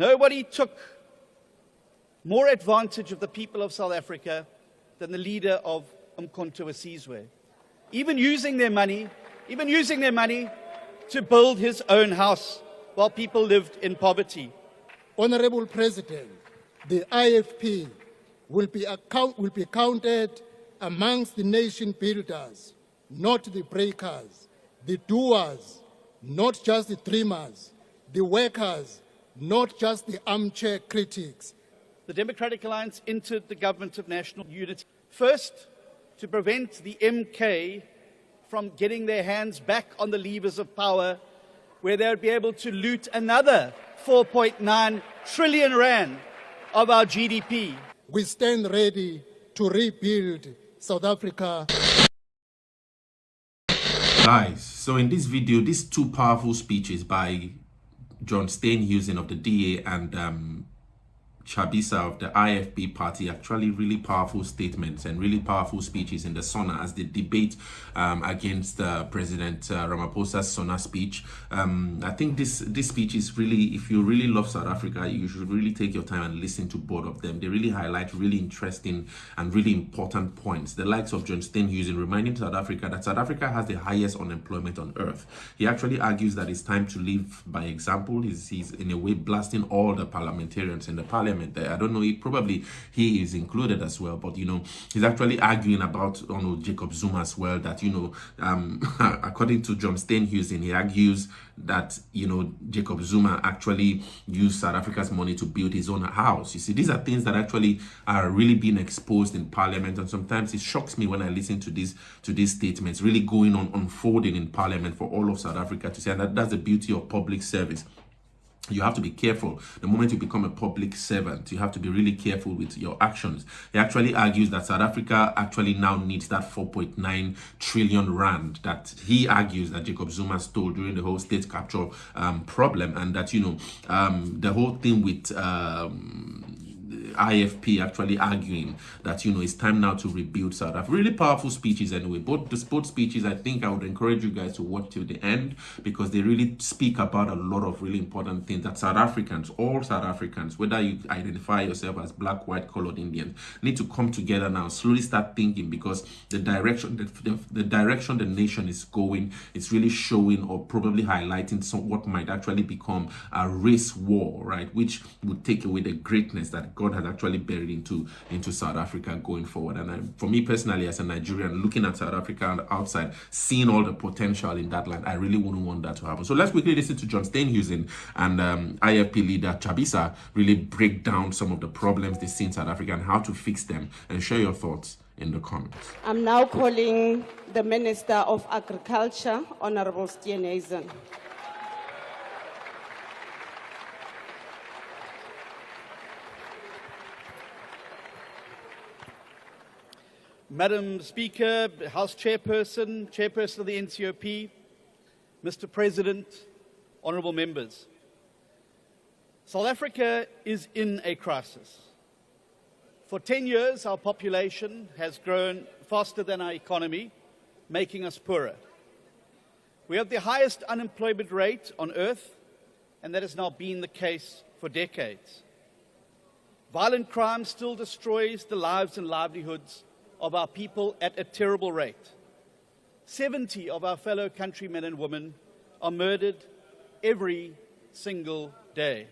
Nobody took more advantage of the people of South Africa than the leader of Umkhonto we Sizwe, even using their money to build his own house while people lived in poverty. Honorable President, the IFP will be counted amongst the nation builders, not the breakers, the doers, not just the dreamers, the workers, not just the armchair critics. The Democratic Alliance entered the government of national unity, first to prevent the MK from getting their hands back on the levers of power, where they would be able to loot another 4.9 trillion rand of our GDP. We stand ready to rebuild South Africa. Guys, so in this video, these two powerful speeches by John Steenhuisen of the DA and Shisa of the IFP party, actually really powerful statements and really powerful speeches in the Sona as they debate against President Ramaphosa's Sona speech. I think this speech is really, if you really love South Africa, you should really take your time and listen to both of them. They really highlight really interesting and really important points. The likes of John Steenhuisen reminding South Africa that South Africa has the highest unemployment on earth. He actually argues that it's time to live by example. He's in a way blasting all the parliamentarians in the parliament there. I don't know, probably he is included as well, but he's actually arguing about Jacob Zuma as well, that according to John Steenhuisen, he argues that Jacob Zuma actually used South Africa's money to build his own house. You see, these are things that actually are really being exposed in parliament, and sometimes it shocks me when I listen to these statements really going on, unfolding in parliament for all of South Africa to say. And that's the beauty of public service. You have to be careful. The moment you become a public servant, you have to be really careful with your actions. He actually argues that South Africa actually now needs that 4.9 trillion rand that he argues that Jacob Zuma stole during the whole state capture problem, and that the whole thing with IFP actually arguing that it's time now to rebuild South Africa. Really powerful speeches anyway. Both speeches, I think I would encourage you guys to watch till the end, because they really speak about a lot of really important things that South Africans, all South Africans, whether you identify yourself as black, white, colored Indians, need to come together now, slowly start thinking, because the direction the nation is going, it's really showing or probably highlighting what might actually become a race war, right, which would take away the greatness that God has actually buried into South Africa going forward. And for me personally, as a Nigerian, looking at South Africa on the outside, seeing all the potential in that land, I really wouldn't want that to happen. So let's quickly listen to John Steenhuisen and IFP leader Shisa really break down some of the problems they see in South Africa and how to fix them, and share your thoughts in the comments. I'm now calling the Minister of Agriculture, Honorable Steenhuisen. Madam Speaker, House Chairperson, Chairperson of the NCOP, Mr. President, honourable members. South Africa is in a crisis. For 10 years, our population has grown faster than our economy, making us poorer. We have the highest unemployment rate on earth, and that has now been the case for decades. Violent crime still destroys the lives and livelihoods of our people at a terrible rate. 70 of our fellow countrymen and women are murdered every single day.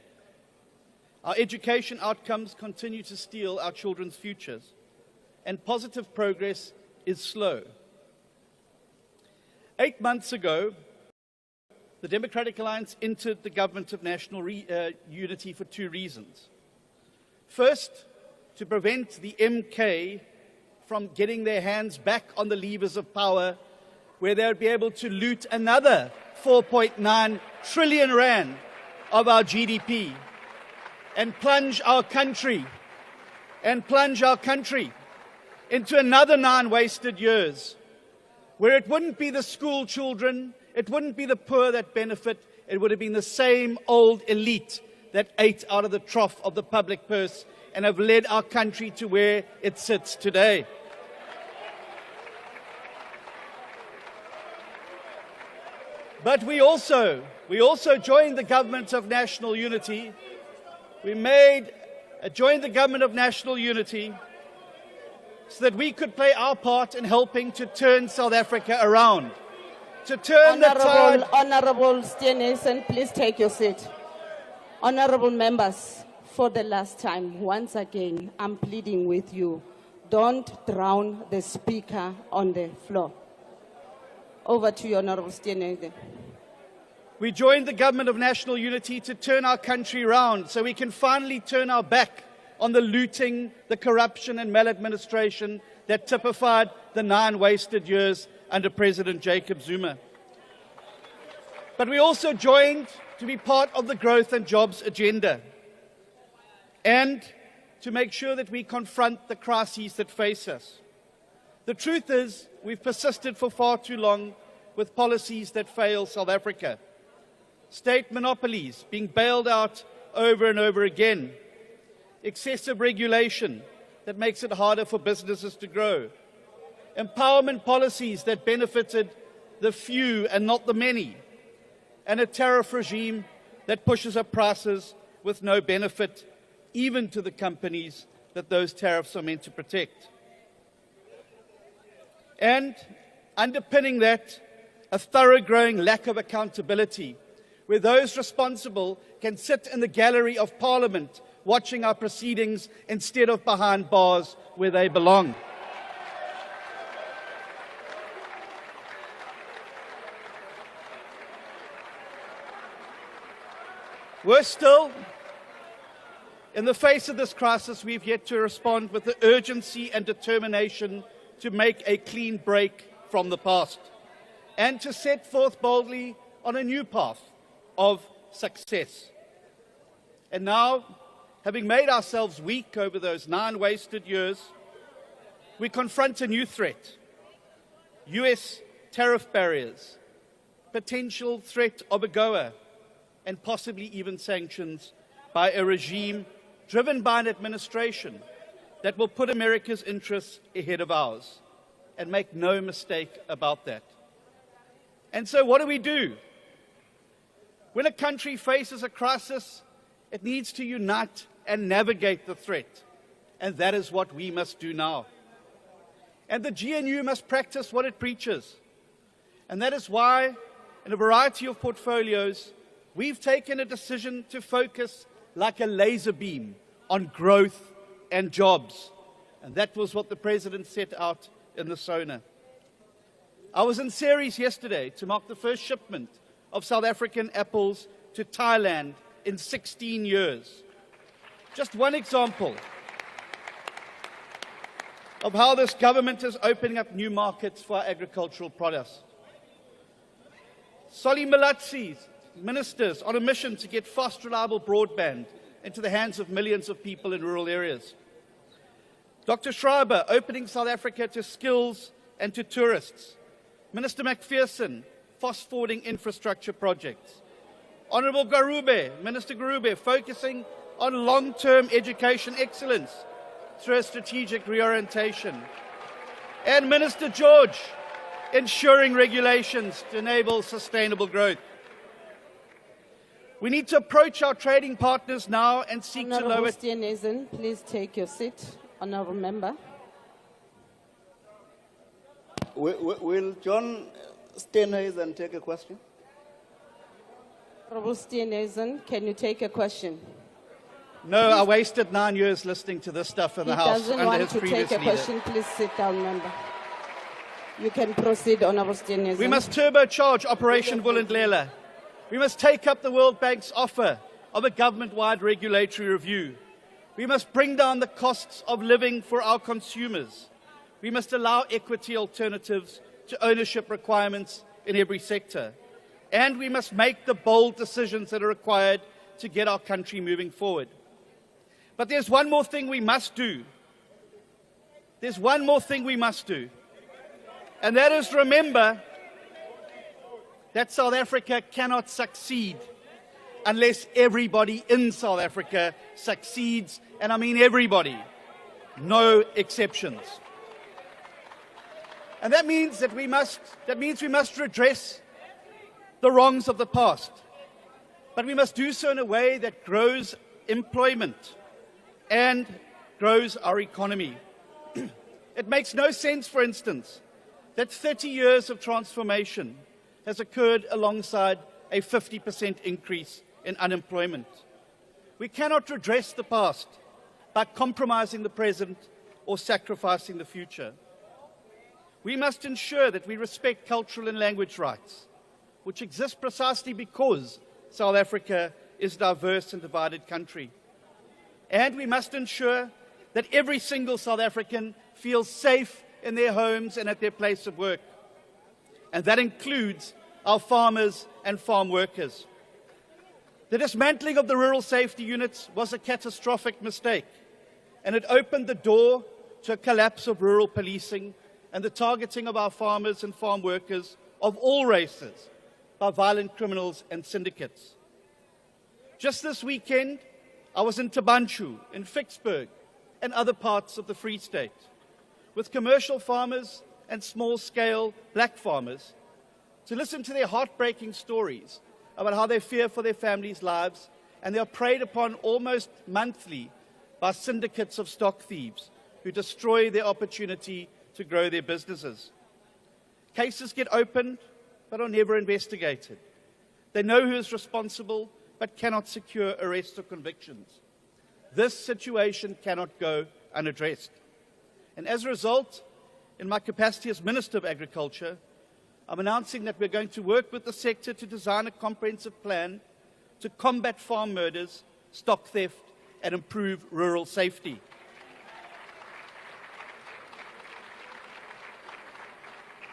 Our education outcomes continue to steal our children's futures, and positive progress is slow. 8 months ago, the Democratic Alliance entered the government of national unity for two reasons. First, to prevent the MK from getting their hands back on the levers of power, where they would be able to loot another 4.9 trillion rand of our GDP and plunge our country into another 9 wasted years, where it wouldn't be the school children, it wouldn't be the poor that benefit, it would have been the same old elite that ate out of the trough of the public purse and have led our country to where it sits today. But we also joined the government of national unity We joined the government of national unity so that we could play our part in helping to turn South Africa around. To turn the tide. Honorable Steenhuisen, please take your seat. Honorable members, for the last time, once again, I'm pleading with you. Don't drown the speaker on the floor. Over to you, Honorable Steenhuisen. We joined the government of national unity to turn our country around so we can finally turn our back on the looting, the corruption and maladministration that typified the 9 wasted years under President Jacob Zuma. But we also joined to be part of the growth and jobs agenda and to make sure that we confront the crises that face us. The truth is, we've persisted for far too long with policies that fail South Africa. State monopolies being bailed out over and over again. Excessive regulation that makes it harder for businesses to grow. Empowerment policies that benefited the few and not the many. And a tariff regime that pushes up prices with no benefit, even to the companies that those tariffs are meant to protect. And underpinning that, a thoroughgoing lack of accountability, where those responsible can sit in the gallery of Parliament watching our proceedings instead of behind bars where they belong. Worse still, in the face of this crisis, we've yet to respond with the urgency and determination to make a clean break from the past and to set forth boldly on a new path of success. And now, having made ourselves weak over those 9 wasted years, we confront a new threat: US tariff barriers, potential threat of AGOA, and possibly even sanctions by a regime driven by an administration that will put America's interests ahead of ours. And make no mistake about that. And so what do? When a country faces a crisis, it needs to unite and navigate the threat. And that is what we must do now. And the GNU must practice what it preaches. And that is why, in a variety of portfolios, we've taken a decision to focus like a laser beam on growth and jobs. And that was what the President set out in the Sona. I was in Ceres yesterday to mark the first shipment of South African apples to Thailand in 16 years. Just one example of how this government is opening up new markets for our agricultural products. Solly Malatsi's ministers on a mission to get fast, reliable broadband into the hands of millions of people in rural areas. Dr. Schreiber opening South Africa to skills and to tourists. Minister McPherson fast-forwarding infrastructure projects. Honourable Minister Garube focusing on long-term education excellence through a strategic reorientation. And Minister George ensuring regulations to enable sustainable growth. We need to approach our trading partners now and seek to lower... Honourable Steenhuisen, please take your seat. Honourable Member. Will John Steenhuisen take a question? Honourable Steenhuisen, can you take a question? No, I wasted 9 years listening to this stuff in the House He doesn't under want his to previous take a leader. question. Please sit down, Member. You can proceed, Honourable Steenhuisen. We must turbocharge Operation Vulindlela. We must take up the World Bank's offer of a government-wide regulatory review. We must bring down the costs of living for our consumers. We must allow equity alternatives to ownership requirements in every sector. And we must make the bold decisions that are required to get our country moving forward. But there's one more thing we must do. There's one more thing we must do. And that is remember that South Africa cannot succeed unless everybody in South Africa succeeds, and I mean everybody, no exceptions. And that means we must redress the wrongs of the past, but we must do so in a way that grows employment and grows our economy. It makes no sense, for instance, that 30 years of transformation has occurred alongside a 50% increase in unemployment. We cannot redress the past by compromising the present or sacrificing the future. We must ensure that we respect cultural and language rights, which exist precisely because South Africa is a diverse and divided country. And we must ensure that every single South African feels safe in their homes and at their place of work. And that includes our farmers and farm workers. The dismantling of the rural safety units was a catastrophic mistake, and it opened the door to a collapse of rural policing and the targeting of our farmers and farm workers of all races by violent criminals and syndicates. Just this weekend, I was in Tabanchu, in Vicksburg, and other parts of the Free State, with commercial farmers and small-scale black farmers, to listen to their heartbreaking stories about how they fear for their families' lives, and they are preyed upon almost monthly by syndicates of stock thieves who destroy their opportunity to grow their businesses. Cases get opened but are never investigated. They know who is responsible but cannot secure arrests or convictions. This situation cannot go unaddressed. And as a result, in my capacity as Minister of Agriculture, I'm announcing that we're going to work with the sector to design a comprehensive plan to combat farm murders, stock theft, and improve rural safety.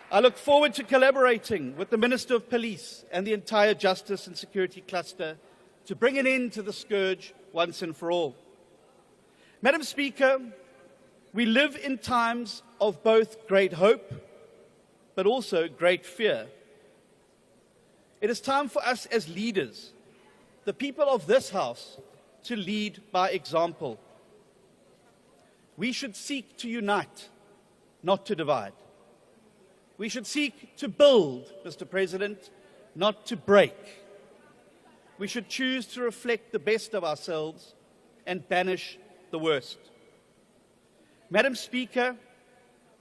I look forward to collaborating with the Minister of Police and the entire Justice and Security cluster to bring an end to the scourge once and for all. Madam Speaker, we live in times of both great hope but also great fear. It is time for us as leaders, the people of this House, to lead by example. We should seek to unite, not to divide. We should seek to build, Mr. President, not to break. We should choose to reflect the best of ourselves and banish the worst. Madam Speaker,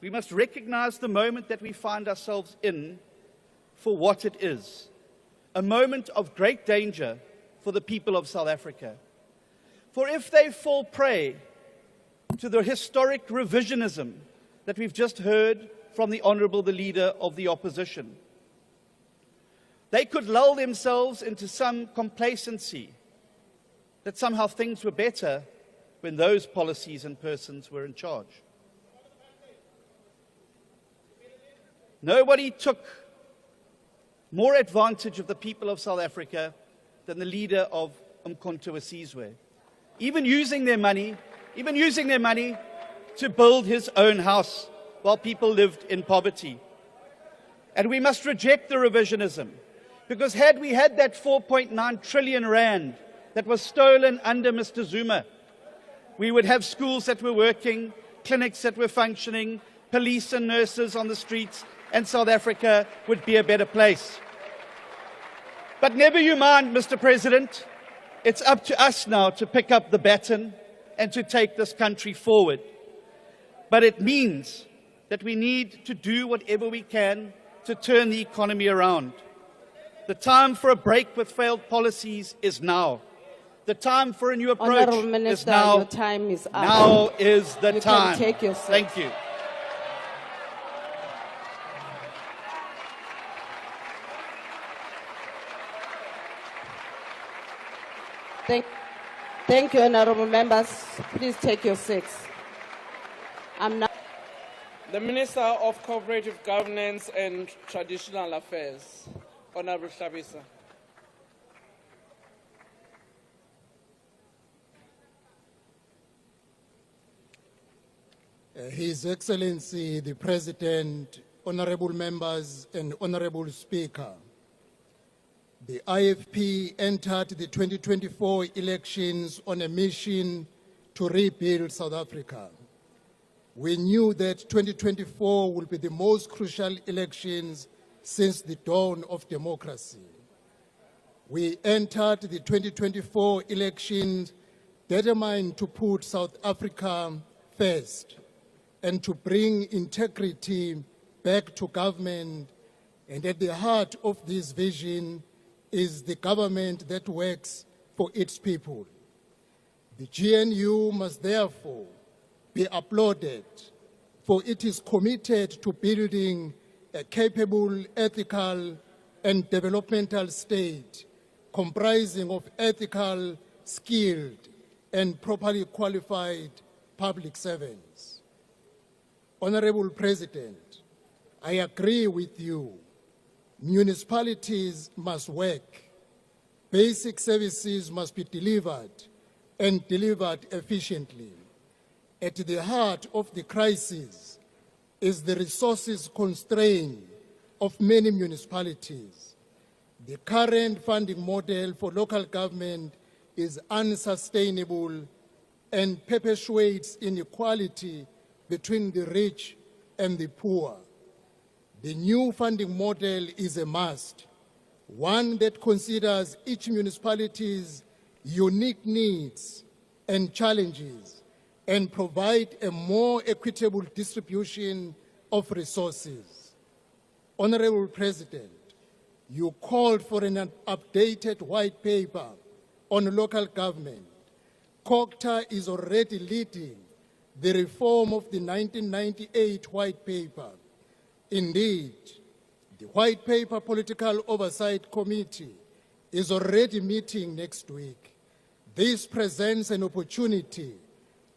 we must recognize the moment that we find ourselves in for what it is, a moment of great danger for the people of South Africa. For if they fall prey to the historic revisionism that we've just heard from the leader of the opposition, they could lull themselves into some complacency that somehow things were better when those policies and persons were in charge. Nobody took more advantage of the people of South Africa than the leader of Umkhonto we Sizwe, even using their money to build his own house while people lived in poverty. And we must reject the revisionism, because had we had that 4.9 trillion rand that was stolen under Mr. Zuma, we would have schools that were working, clinics that were functioning, police and nurses on the streets, and South Africa would be a better place. But never you mind, Mr. President. It's up to us now to pick up the baton and to take this country forward. But it means that we need to do whatever we can to turn the economy around. The time for a break with failed policies is now. The time for a new approach Honourable Minister, is now. your time is up. Now is the You time. can take your seat. Thank you. Thank you, honourable members. Please take your seats. I'm now. The Minister of Cooperative Governance and Traditional Affairs, Honourable Shisa. His Excellency, the President, honourable members and honourable Speaker, the IFP entered the 2024 elections on a mission to rebuild South Africa. We knew that 2024 will be the most crucial elections since the dawn of democracy. We entered the 2024 elections determined to put South Africa first and to bring integrity back to government. And at the heart of this vision is the government that works for its people. The GNU must therefore be applauded, for it is committed to building a capable, ethical, and developmental state comprising of ethical, skilled, and properly qualified public servants. Honorable President, I agree with you. Municipalities must work. Basic services must be delivered and delivered efficiently. At the heart of the crisis is the resources constraint of many municipalities. The current funding model for local government is unsustainable and perpetuates inequality between the rich and the poor. The new funding model is a must, one that considers each municipality's unique needs and challenges and provide a more equitable distribution of resources. Honorable President, you called for an updated white paper on local government. COGTA is already leading the reform of the 1998 white paper. Indeed, the White Paper Political Oversight Committee is already meeting next week. This presents an opportunity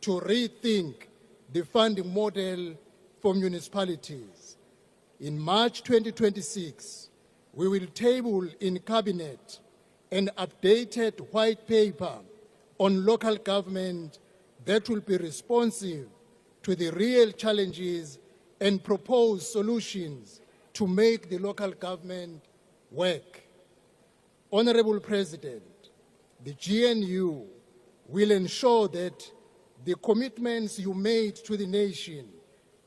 to rethink the funding model for municipalities. In March 2026, we will table in Cabinet an updated white paper on local government that will be responsive to the real challenges and propose solutions to make the local government work. Honorable President, the GNU will ensure that the commitments you made to the nation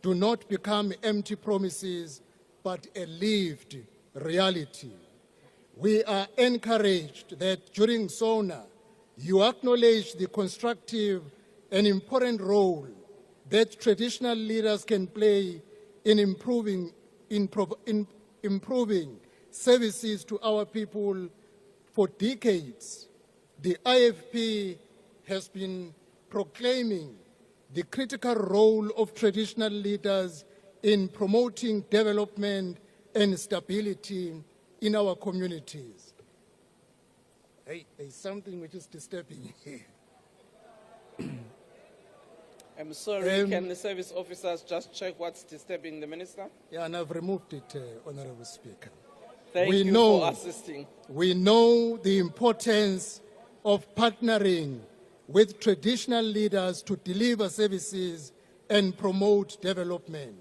do not become empty promises, but a lived reality. We are encouraged that during Sona, you acknowledge the constructive and important role that traditional leaders can play in improving services to our people. For decades, the IFP has been proclaiming the critical role of traditional leaders in promoting development and stability in our communities. Hey, there's something which is disturbing here. I'm sorry, can the service officers just check what's disturbing the minister? Yeah, and I've removed it, Honorable Speaker. Thank you for assisting. We know the importance of partnering with traditional leaders to deliver services and promote development.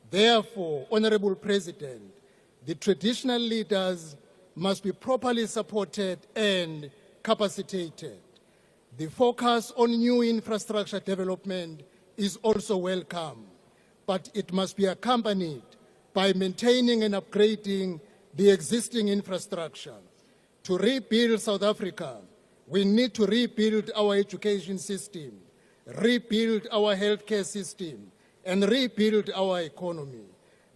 Therefore, Honorable President, the traditional leaders must be properly supported and capacitated. The focus on new infrastructure development is also welcome, but it must be accompanied by maintaining and upgrading the existing infrastructure. To rebuild South Africa, we need to rebuild our education system, rebuild our healthcare system, and rebuild our economy.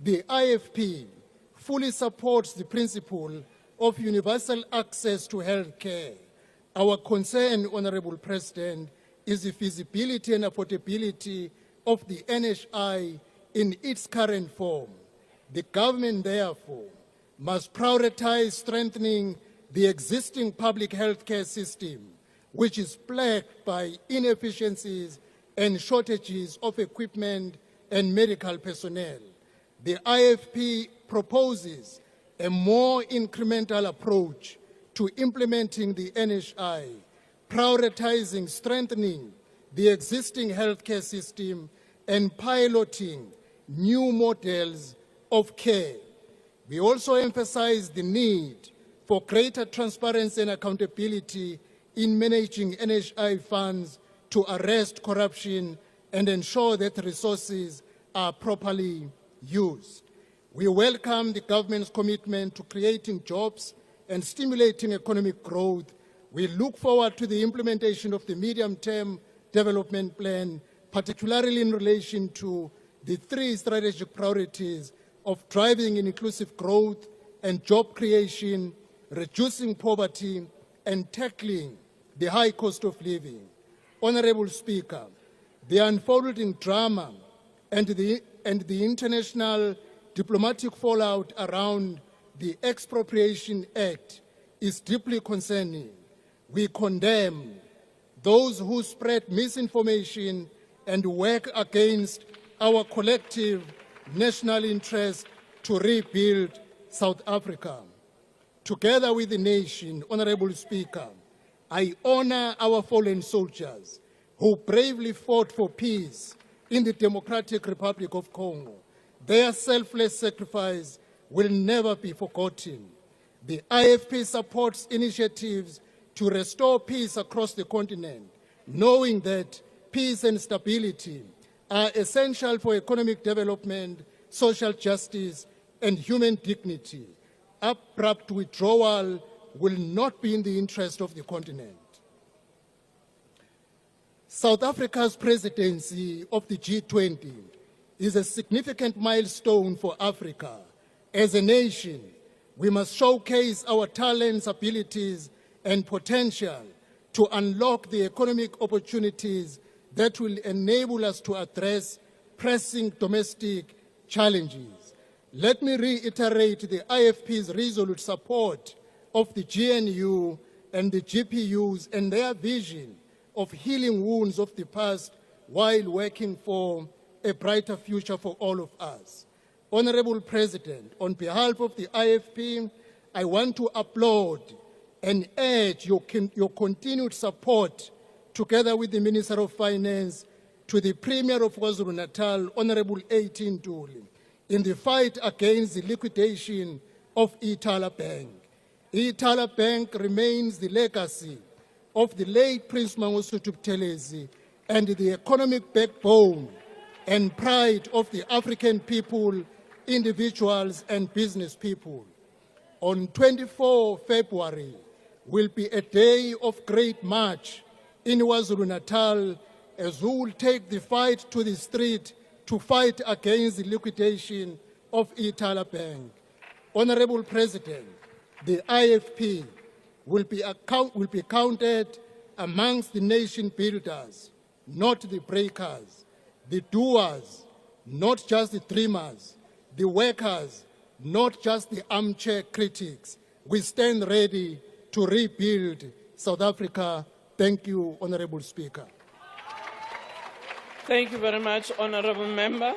The IFP fully supports the principle of universal access to healthcare. Our concern, Honorable President, is the feasibility and affordability of the NHI in its current form. The government, therefore, must prioritize strengthening the existing public healthcare system, which is plagued by inefficiencies and shortages of equipment and medical personnel. The IFP proposes a more incremental approach to implementing the NHI, prioritizing strengthening the existing healthcare system and piloting new models of care. We also emphasize the need for greater transparency and accountability in managing NHI funds to arrest corruption and ensure that resources are properly used. We welcome the government's commitment to creating jobs and stimulating economic growth We look forward to the implementation of the medium-term development plan, particularly in relation to the 3 strategic priorities of driving inclusive growth and job creation, reducing poverty, and tackling the high cost of living. Honorable Speaker, the unfolding drama and the international diplomatic fallout around the Expropriation Act is deeply concerning. We condemn those who spread misinformation and work against our collective national interest to rebuild South Africa. Together with the nation, Honorable Speaker, I honor our fallen soldiers who bravely fought for peace in the Democratic Republic of Congo. Their selfless sacrifice will never be forgotten. The IFP supports initiatives to restore peace across the continent, knowing that peace and stability are essential for economic development, social justice, and human dignity. Abrupt withdrawal will not be in the interest of the continent. South Africa's presidency of the G20 is a significant milestone for Africa. As a nation, we must showcase our talents, abilities, and potential to unlock the economic opportunities that will enable us to address pressing domestic challenges. Let me reiterate the IFP's resolute support of the GNU and the GPUs and their vision of healing wounds of the past while working for a brighter future for all of us. Honorable President, on behalf of the IFP, I want to applaud and urge your continued support, together with the Minister of Finance, to the Premier of KwaZulu-Natal, Honorable A.T. Ntuli, in the fight against the liquidation of Ithala Bank. Ithala Bank remains the legacy of the late Prince Mangosuthu Buthelezi and the economic backbone and pride of the African people, individuals, and business people. On 24 February will be a day of great march in KwaZulu-Natal, as we will take the fight to the street to fight against the liquidation of Ithala Bank. Honorable President, the IFP will be counted amongst the nation builders, not the breakers, the doers, not just the dreamers, the workers, not just the armchair critics. We stand ready to rebuild South Africa. Thank you, Honorable Speaker. Thank you very much, Honorable Member.